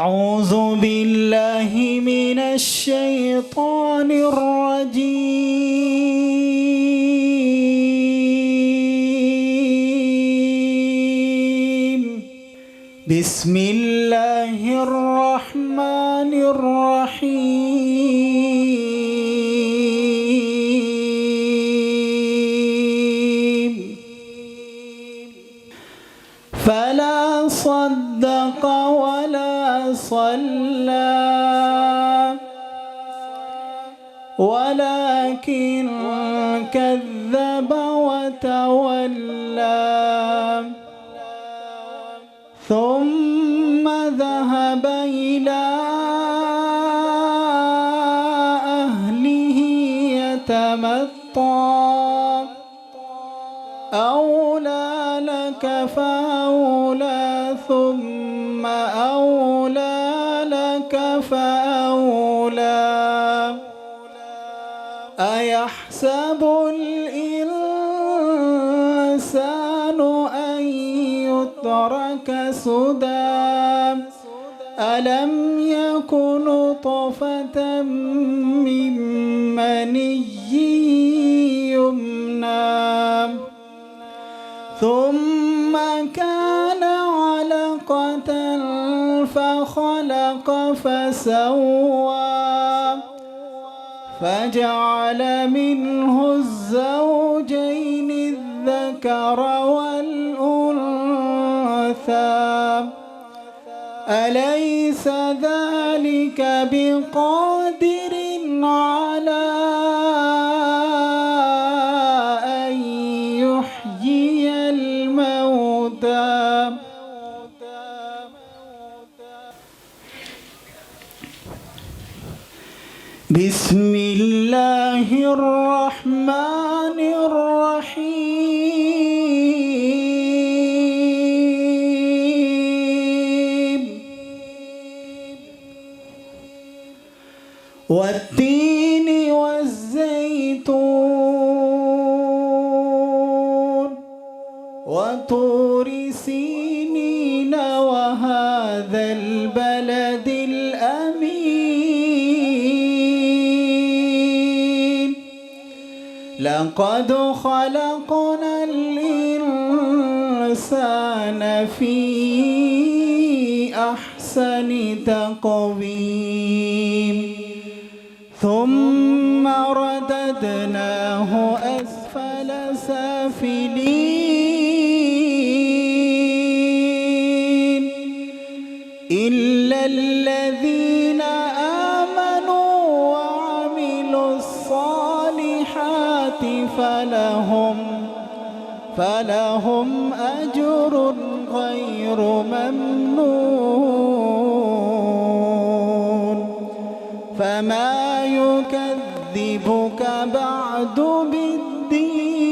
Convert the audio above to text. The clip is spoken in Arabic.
أعوذ بالله من الشيطان الرجيم. بسم الله الرحمن الرحيم. فلا صدق ولا صلى ولكن كذب وتولى ثم ذهب إلى أهله يتمطى أولى لك فأولى ثم أولى لك فأولى أيحسب الإنسان أن يترك سدى ألم يكن نطفة من مني يمنى ثم كان علقة فخلق فسوى فجعل منه الزوجين الذكر والأنثى أليس ذلك بقادر على أن يحيي الموتى بسم الله الرحمن الرحيم. والتين والزيتون وطور سينين وهذا البلد الأمين لقد خلقنا الإنسان في أحسن تقويم ثم رددناه أسفل سافلين إلا الذين آمنوا وعملوا الصالحات فلهم أجر غير ممنون فما يكذبك بعد بالدين